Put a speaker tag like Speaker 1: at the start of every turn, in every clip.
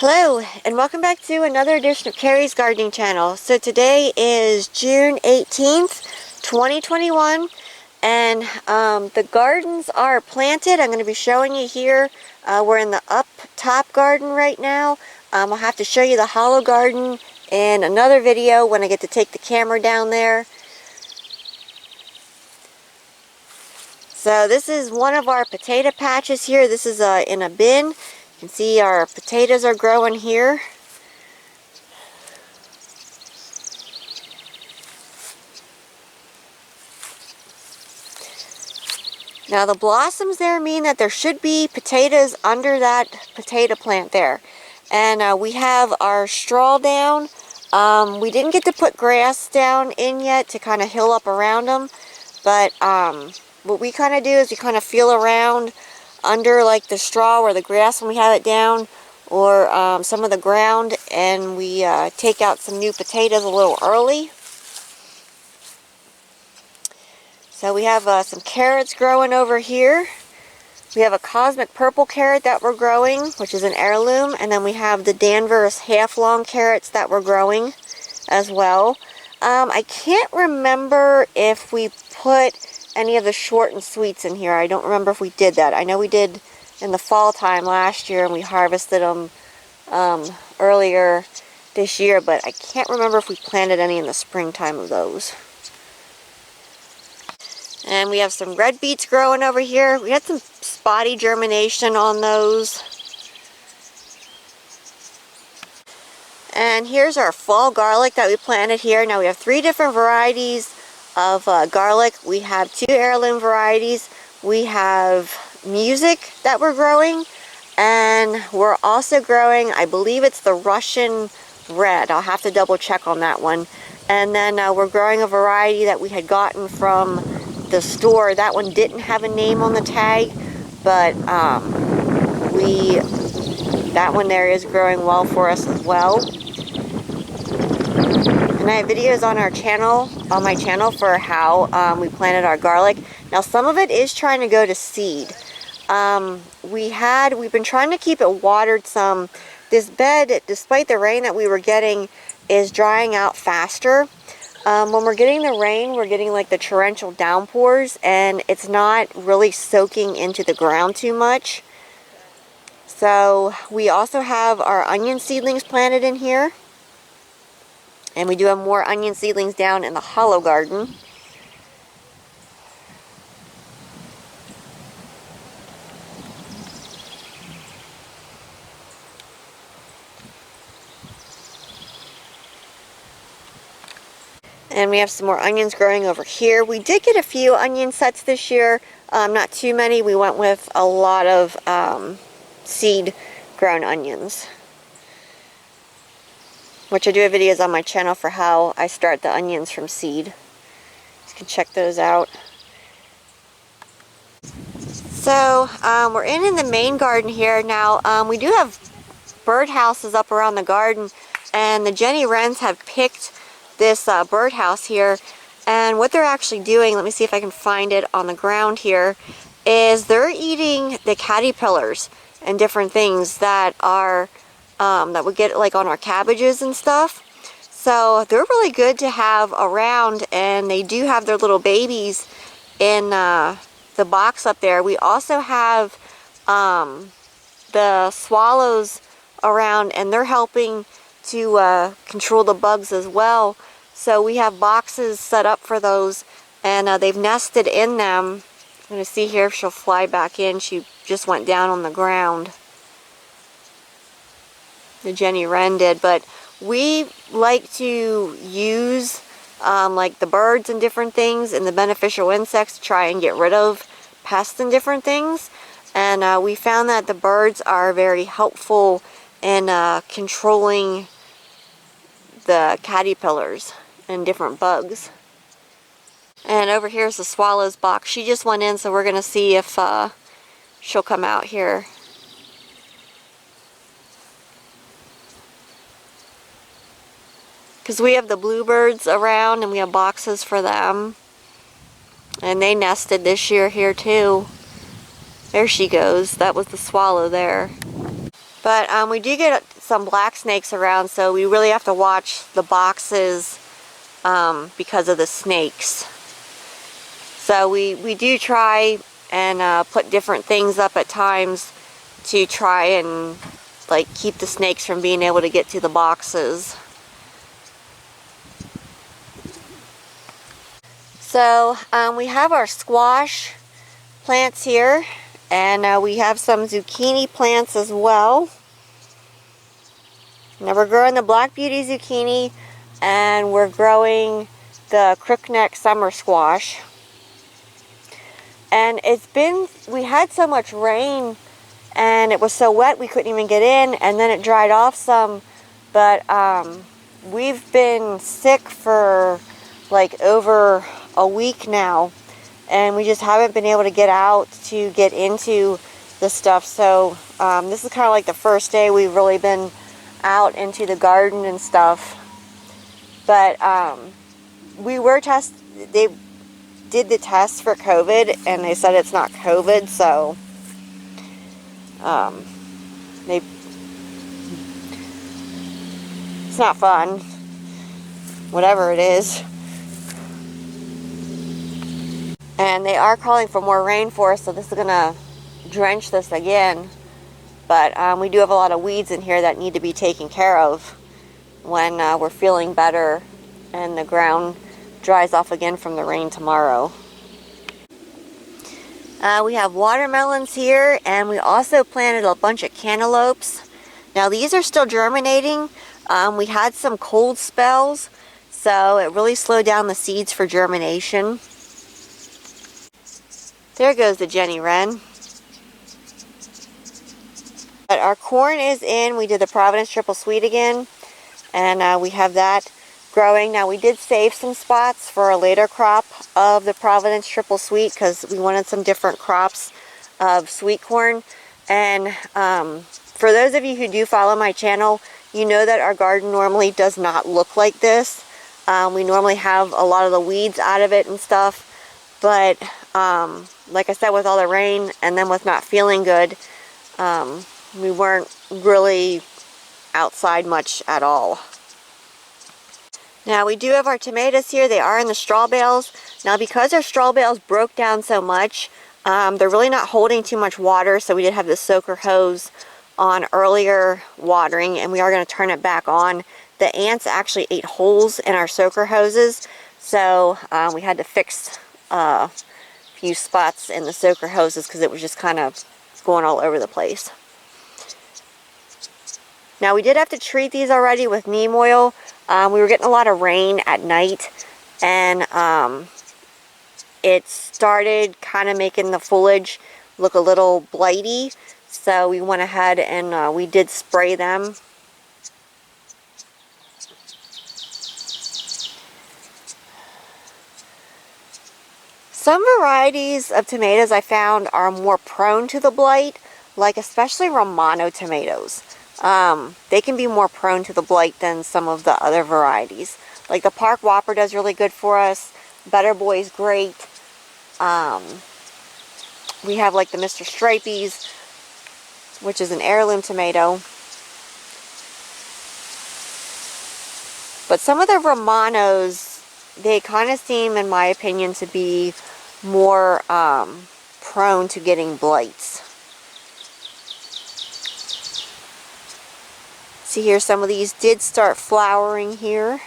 Speaker 1: Hello, and welcome back to another edition of Carrie's Gardening Channel. So today is June 18th, 2021, and the gardens are planted. I'm going to be showing you here. We're in the up top garden right now. I'll have to show you the hollow garden in another video when I get to take the camera down there. So this is one of our potato patches here. This is in a bin. You can see our potatoes are growing here. Now the blossoms there mean that there should be potatoes under that potato plant there. And we have our straw down. We didn't get to put grass down in yet to kind of hill up around them. But what we kind of do is we kind of feel around under like the straw or the grass when we have it down, or some of the ground, and we take out some new potatoes a little early. So we have some carrots growing over here. We have a cosmic purple carrot that we're growing, which is an heirloom, and then we have the Danvers half-long carrots that we're growing as well. I can't remember if we put any of the short and sweets in here. I don't remember if we did that. I know we did in the fall time last year, and we harvested them earlier this year, but I can't remember if we planted any in the springtime of those. And we have some red beets growing over here. We had some spotty germination on those. And here's our fall garlic that we planted here. Now we have 3 different varieties of garlic. We have 2 heirloom varieties. We have music that we're growing, and we're also growing, I believe it's the Russian red. I'll have to double check on that one. And then we're growing a variety that we had gotten from the store. That one didn't have a name on the tag, but that one there is growing well for us as well. And I have videos on our channel, on my channel, for how we planted our garlic. Now some of it is trying to go to seed. We've been trying to keep it watered some. This bed, despite the rain that we were getting, is drying out faster. When we're getting the rain, we're getting like the torrential downpours, and it's not really soaking into the ground too much. So we also have our onion seedlings planted in here. And we do have more onion seedlings down in the hollow garden. And we have some more onions growing over here. We did get a few onion sets this year, not too many. We went with a lot of seed grown onions, which I do have videos on my channel for how I start the onions from seed. You can check those out. So we're in the main garden here now. We do have birdhouses up around the garden, and the Jenny Wrens have picked this birdhouse here. And what they're actually doing, let me see if I can find it on the ground here, is they're eating the caterpillars and different things that are that we get like on our cabbages and stuff. So they're really good to have around, and they do have their little babies in the box up there. We also have the swallows around, and they're helping to control the bugs as well. So we have boxes set up for those, and they've nested in them. I'm going to see here if she'll fly back in. She just went down on the ground. The Jenny Wren did, but we like to use like the birds and different things and the beneficial insects to try and get rid of pests and different things. And we found that the birds are very helpful in controlling the caterpillars and different bugs. And over here is the swallow's box. She just went in, so we're going to see if she'll come out here. Because we have the bluebirds around, and we have boxes for them. And they nested this year here too. There she goes. That was the swallow there. But we do get some black snakes around, so we really have to watch the boxes because of the snakes. So we do try and put different things up at times to try and like keep the snakes from being able to get to the boxes. So we have our squash plants here, and we have some zucchini plants as well. Now we're growing the Black Beauty zucchini, and we're growing the Crookneck summer squash. And we had so much rain and it was so wet we couldn't even get in, and then it dried off some, but we've been sick for like over a week now, and we just haven't been able to get out to get into the stuff. So this is kind of like the first day we've really been out into the garden and stuff. But they did the test for COVID, and they said it's not COVID, so it's not fun, whatever it is. And they are calling for more rain for us, so this is gonna drench this again. But we do have a lot of weeds in here that need to be taken care of when we're feeling better and the ground dries off again from the rain tomorrow. We have watermelons here, and we also planted a bunch of cantaloupes. Now these are still germinating. We had some cold spells, so it really slowed down the seeds for germination. There goes the Jenny Wren. But our corn is in. We did the Providence Triple Sweet again, and we have that growing. Now we did save some spots for a later crop of the Providence Triple Sweet because we wanted some different crops of sweet corn. And for those of you who do follow my channel, you know that our garden normally does not look like this. We normally have a lot of the weeds out of it and stuff, but like I said, with all the rain and then with not feeling good, we weren't really outside much at all. Now we do have our tomatoes here. They are in the straw bales. Now because our straw bales broke down so much, they're really not holding too much water, so we did have the soaker hose on earlier watering, and we are going to turn it back on. The ants actually ate holes in our soaker hoses, so we had to fix a few spots in the soaker hoses because it was just kind of going all over the place. Now we did have to treat these already with neem oil. We were getting a lot of rain at night, and it started kind of making the foliage look a little blighty, so we went ahead and we did spray them. Some varieties of tomatoes I found are more prone to the blight, like especially Romano tomatoes. They can be more prone to the blight than some of the other varieties. Like the Park Whopper does really good for us. Better Boy's great. We have like the Mr. Stripey's, which is an heirloom tomato. But some of the Romanos, they kind of seem, in my opinion, to be more prone to getting blights. See here, some of these did start flowering here.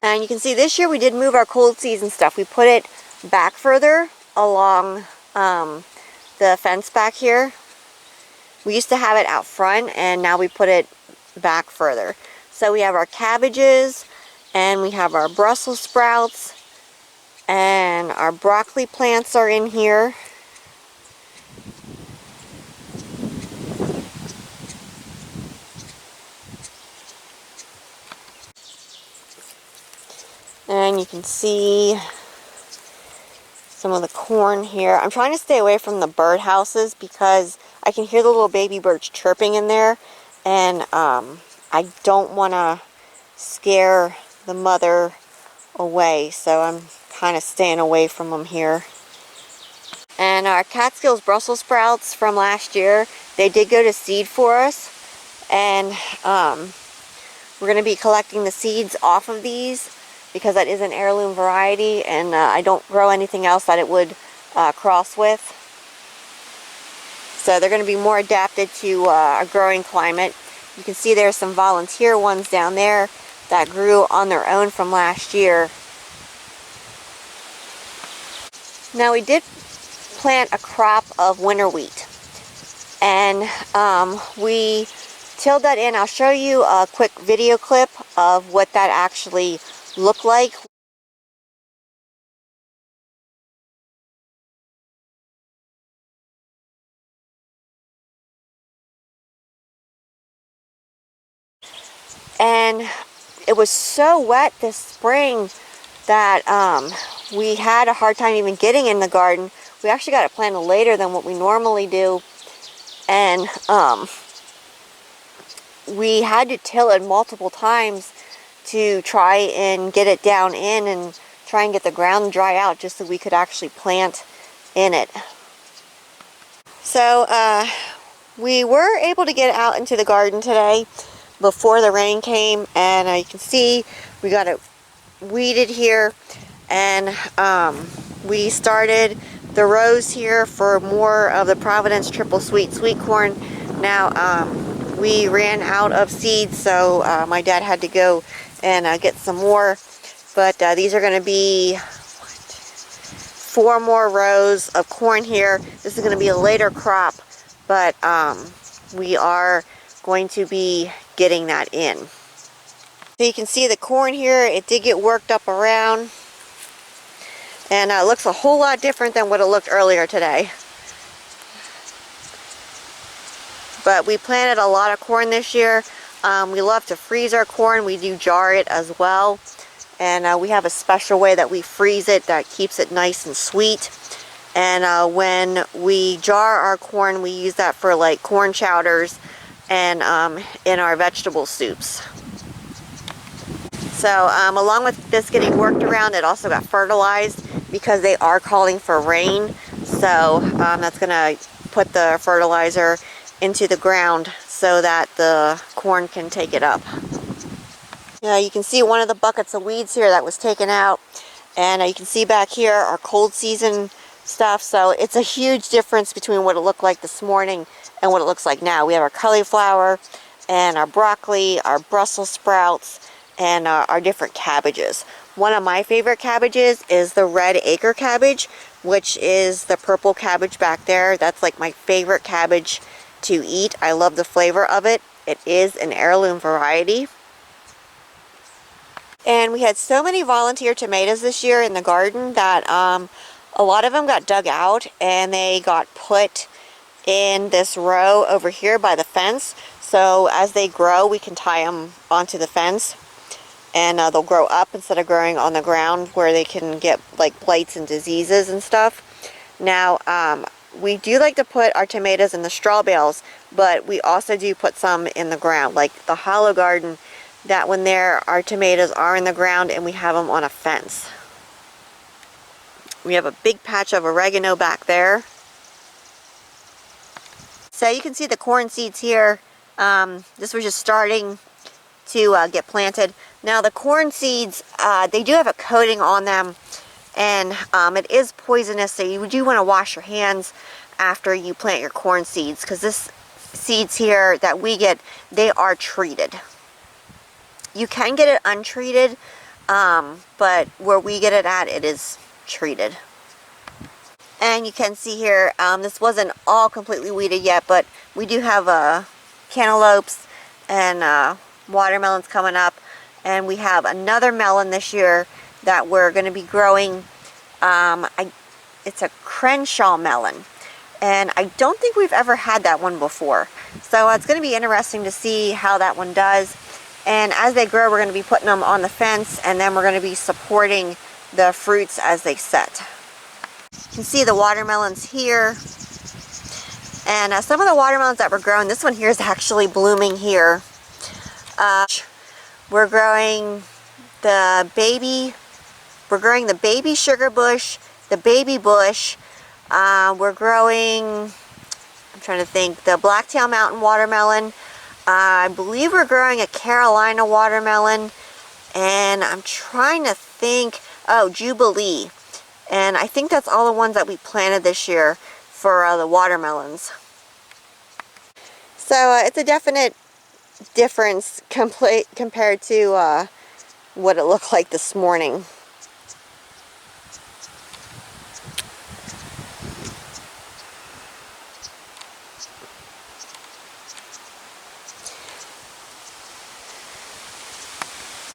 Speaker 1: And you can see this year we did move our cold season stuff. We put it back further along the fence back here. We used to have it out front, and now we put it back further. So we have our cabbages, and we have our Brussels sprouts, and our broccoli plants are in here. And you can see some of the corn here. I'm trying to stay away from the bird houses because I can hear the little baby birds chirping in there, and I don't want to scare the mother away, so I'm kind of staying away from them here. And our Catskills Brussels sprouts from last year, they did go to seed for us. And we're going to be collecting the seeds off of these because that is an heirloom variety, and I don't grow anything else that it would cross with. So they're going to be more adapted to a growing climate. You can see there's some volunteer ones down there that grew on their own from last year. Now we did plant a crop of winter wheat, and we tilled that in. I'll show you a quick video clip of what that actually looked like. And it was so wet this spring that we had a hard time even getting in the garden. We actually got it planted later than what we normally do, and we had to till it multiple times to try and get it down in and try and get the ground dry out just so we could actually plant in it. So we were able to get out into the garden today before the rain came, and you can see we got it weeded here, and we started the rows here for more of the Providence triple sweet corn. Now we ran out of seeds, so my dad had to go and get some more, but these are going to be 4 more rows of corn here. This is going to be a later crop, but we are going to be getting that in. So you can see the corn here, it did get worked up around, and it looks a whole lot different than what it looked earlier today. But we planted a lot of corn this year. We love to freeze our corn. We do jar it as well, and we have a special way that we freeze it that keeps it nice and sweet. And when we jar our corn, we use that for like corn chowders and in our vegetable soups. So along with this getting worked around, it also got fertilized because they are calling for rain. So that's going to put the fertilizer into the ground so that the corn can take it up. You can see one of the buckets of weeds here that was taken out, and you can see back here our cold season stuff. So it's a huge difference between what it looked like this morning and what it looks like now. We have our cauliflower and our broccoli, our Brussels sprouts, and our different cabbages. One of my favorite cabbages is the red Acre cabbage, which is the purple cabbage back there. That's like my favorite cabbage to eat. I love the flavor of it. It is an heirloom variety. And we had so many volunteer tomatoes this year in the garden that a lot of them got dug out and they got put in this row over here by the fence. So as they grow, we can tie them onto the fence, and they'll grow up instead of growing on the ground where they can get like blights and diseases and stuff. Now we do like to put our tomatoes in the straw bales, but we also do put some in the ground, like the hollow garden. That when our tomatoes are in the ground and we have them on a fence. We have a big patch of oregano back there. So you can see the corn seeds here. This was just starting to get planted. Now the corn seeds, they do have a coating on them, and it is poisonous, so you do want to wash your hands after you plant your corn seeds, because this seeds here that we get, they are treated. You can get it untreated, but where we get it at, it is treated. And you can see here, this wasn't all completely weeded yet, but we do have cantaloupes and watermelons coming up. And we have another melon this year that we're going to be growing. It's a Crenshaw melon. And I don't think we've ever had that one before. So it's going to be interesting to see how that one does. And as they grow, we're going to be putting them on the fence, and then we're going to be supporting the fruits as they set. You can see the watermelons here. And some of the watermelons that we're growing, this one here is actually blooming here. We're growing the baby sugar bush, the baby bush. We're growing, I'm trying to think, the Blacktail Mountain watermelon. I believe we're growing a Carolina watermelon, and I'm trying to think, oh, Jubilee. And I think that's all the ones that we planted this year for the watermelons. So it's a definite difference compared to what it looked like this morning.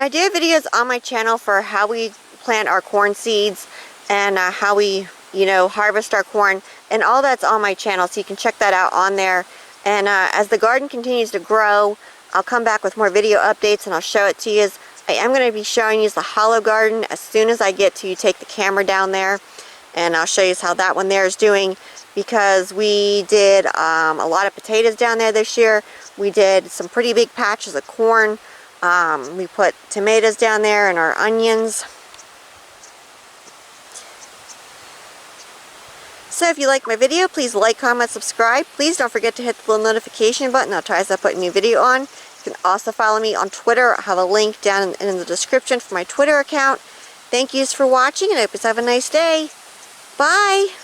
Speaker 1: I do have videos on my channel for how we plant our corn seeds and how we, harvest our corn, and all that's on my channel, so you can check that out on there. And as the garden continues to grow, I'll come back with more video updates and I'll show it to you. I am going to be showing you the hollow garden as soon as I get to take the camera down there, and I'll show you how that one there is doing, because we did a lot of potatoes down there this year. We did some pretty big patches of corn. We put tomatoes down there and our onions. So if you like my video, please like, comment, subscribe. Please don't forget to hit the little notification button. That'll tell us I put a new video on. You can also follow me on Twitter. I have a link down in the description for my Twitter account. Thank yous for watching, and I hope you have a nice day. Bye!